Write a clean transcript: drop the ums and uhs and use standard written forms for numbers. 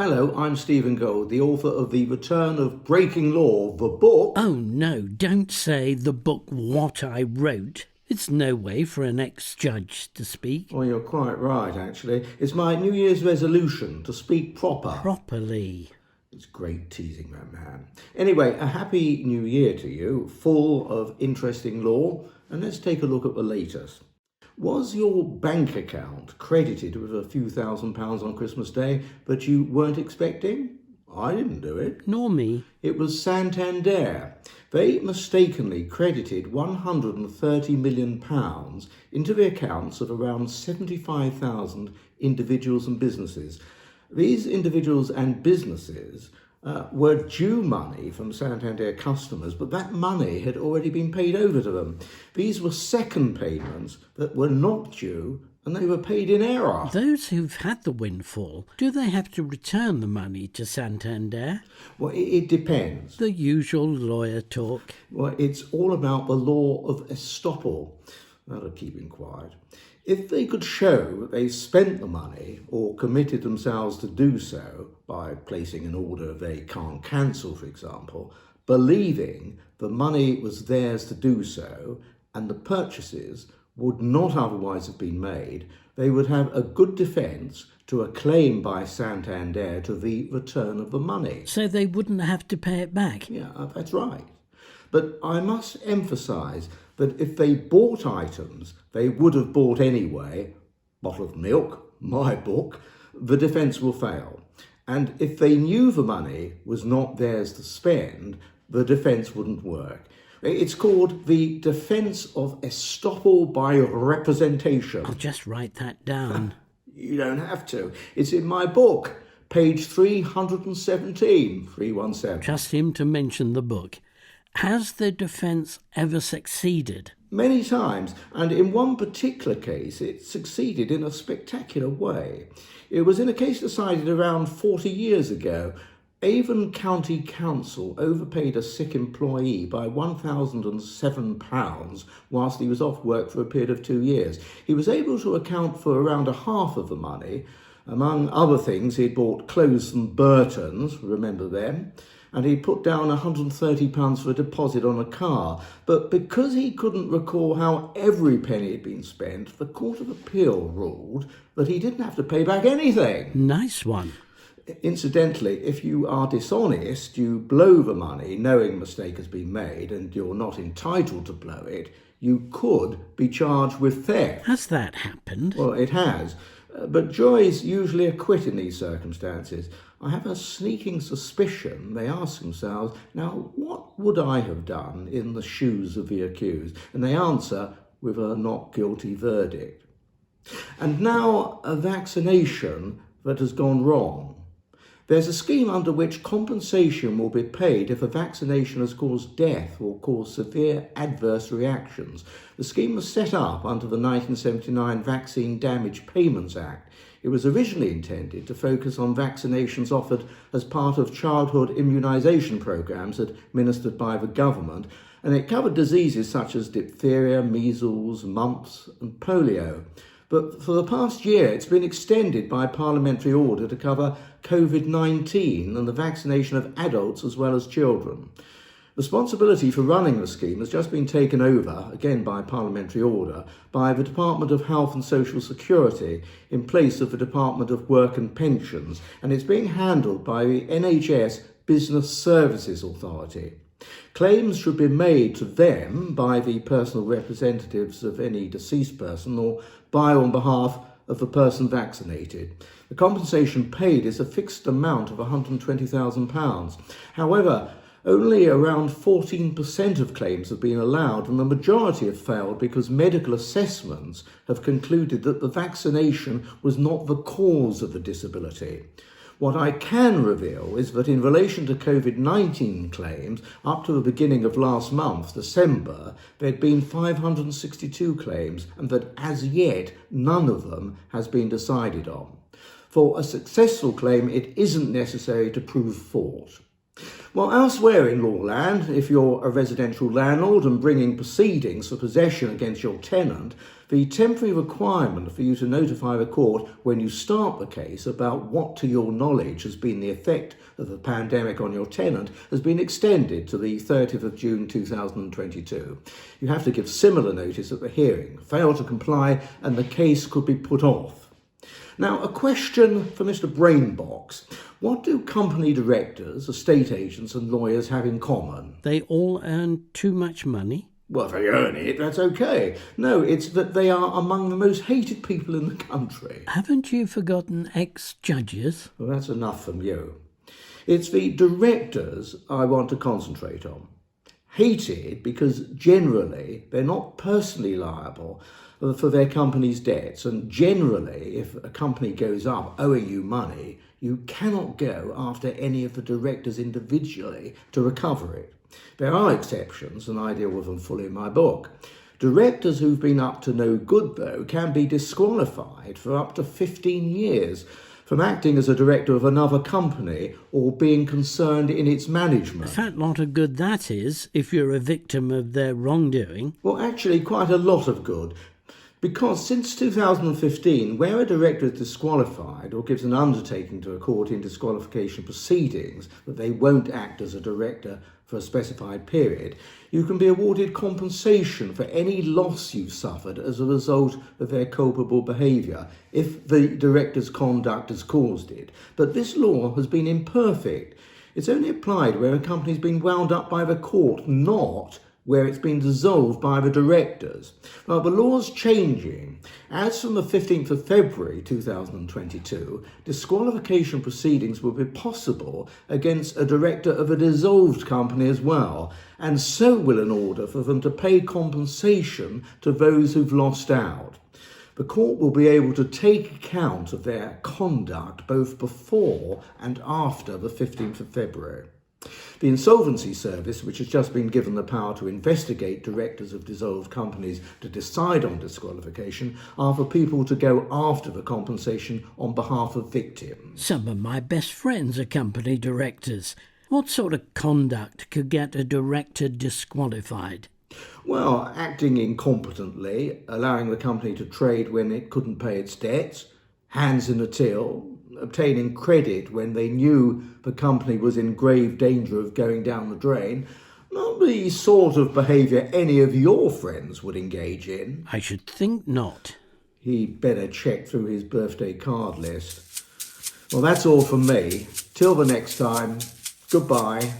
Hello, I'm Stephen Gold, the author of The Return of Breaking Law, the book. Oh no, don't say the book What I Wrote. It's no way for an ex-judge to speak. Well, you're quite right, actually. It's my New Year's resolution to speak proper. Properly. It's great teasing that man. Anyway, a happy new year to you, full of interesting law, and let's take a look at the latest. Was your bank account credited with a few £1,000s on Christmas Day that you weren't expecting? I didn't do it. Nor me. It was Santander. They mistakenly credited £130 million into the accounts of around 75,000 individuals and businesses. These individuals and businesses were due money from Santander customers, but that money had already been paid over to them. These were second payments that were not due, and they were paid in error. Those who've had the windfall, do they have to return the money to Santander? Well, it depends. The usual lawyer talk. Well, it's all about the law of estoppel. That'll keep him quiet. If they could show that they spent the money or committed themselves to do so by placing an order they can't cancel, for example, believing the money was theirs to do so and the purchases would not otherwise have been made, they would have a good defence to a claim by Santander to the return of the money. So they wouldn't have to pay it back? Yeah, that's right. But I must emphasise that if they bought items they would have bought anyway, bottle of milk, my book, the defence will fail. And if they knew the money was not theirs to spend, the defence wouldn't work. It's called the defence of estoppel by representation. I'll just write that down. You don't have to. It's in my book, page 317. Trust him to mention the book. Has the defence ever succeeded? Many times, and in one particular case it succeeded in a spectacular way. It was in a case decided around 40 years ago. Avon County Council overpaid a sick employee by £1,007 whilst he was off work for a period of 2 years. He was able to account for around a half of the money. Among other things, he'd bought clothes from Burton's, remember them, and he put down £130 for a deposit on a car. But because he couldn't recall how every penny had been spent, the Court of Appeal ruled that he didn't have to pay back anything. Nice one. Incidentally, if you are dishonest, you blow the money knowing a mistake has been made and you're not entitled to blow it, you could be charged with theft. Has that happened? Well, it has. But juries usually acquit in these circumstances. I have a sneaking suspicion they ask themselves, now, what would I have done in the shoes of the accused? And they answer with a not guilty verdict. And now a vaccination that has gone wrong. There's a scheme under which compensation will be paid if a vaccination has caused death or caused severe adverse reactions. The scheme was set up under the 1979 Vaccine Damage Payments Act. It was originally intended to focus on vaccinations offered as part of childhood immunisation programmes administered by the government, and it covered diseases such as diphtheria, measles, mumps and polio. But for the past year, it's been extended by parliamentary order to cover COVID-19 and the vaccination of adults as well as children. Responsibility for running the scheme has just been taken over, again by parliamentary order, by the Department of Health and Social Security in place of the Department of Work and Pensions, and it's being handled by the NHS Business Services Authority. Claims should be made to them by the personal representatives of any deceased person or by on behalf of the person vaccinated. The compensation paid is a fixed amount of £120,000. However, only around 14% of claims have been allowed, and the majority have failed because medical assessments have concluded that the vaccination was not the cause of the disability. What I can reveal is that in relation to COVID-19 claims, up to the beginning of last month, December, there had been 562 claims, and that as yet none of them has been decided on. For a successful claim, it isn't necessary to prove fault. Well, elsewhere in law land, if you're a residential landlord and bringing proceedings for possession against your tenant, the temporary requirement for you to notify the court when you start the case about what to your knowledge has been the effect of the pandemic on your tenant has been extended to the 30th of June 2022. You have to give similar notice at the hearing. Fail to comply and the case could be put off. Now, a question for Mr. Brainbox. What do company directors, estate agents and lawyers have in common? They all earn too much money. Well, if they earn it, that's okay. No, it's that they are among the most hated people in the country. Haven't you forgotten ex-judges? Well, that's enough from you. It's the directors I want to concentrate on. Hated because generally they're not personally liable for their company's debts, and generally if a company goes up owing you money, you cannot go after any of the directors individually to recover it. There are exceptions, and I deal with them fully in my book. Directors who've been up to no good, though, can be disqualified for up to 15 years from acting as a director of another company or being concerned in its management. A fat lot of good that is, if you're a victim of their wrongdoing. Well, actually, quite a lot of good. Because since 2015, where a director is disqualified or gives an undertaking to a court in disqualification proceedings that they won't act as a director for a specified period, you can be awarded compensation for any loss you've suffered as a result of their culpable behaviour, if the director's conduct has caused it. But this law has been imperfect. It's only applied where a company's been wound up by the court, not where it's been dissolved by the directors. Well, the law's changing. As from the 15th of February 2022, disqualification proceedings will be possible against a director of a dissolved company as well, and so will an order for them to pay compensation to those who've lost out. The court will be able to take account of their conduct both before and after the 15th of February. The Insolvency Service, which has just been given the power to investigate directors of dissolved companies to decide on disqualification, are for people to go after the compensation on behalf of victims. Some of my best friends are company directors. What sort of conduct could get a director disqualified? Well, acting incompetently, allowing the company to trade when it couldn't pay its debts, hands in the till, obtaining credit when they knew the company was in grave danger of going down the drain. Not the sort of behaviour any of your friends would engage in. I should think not. He'd better check through his birthday card list. Well, that's all from me. Till the next time, goodbye.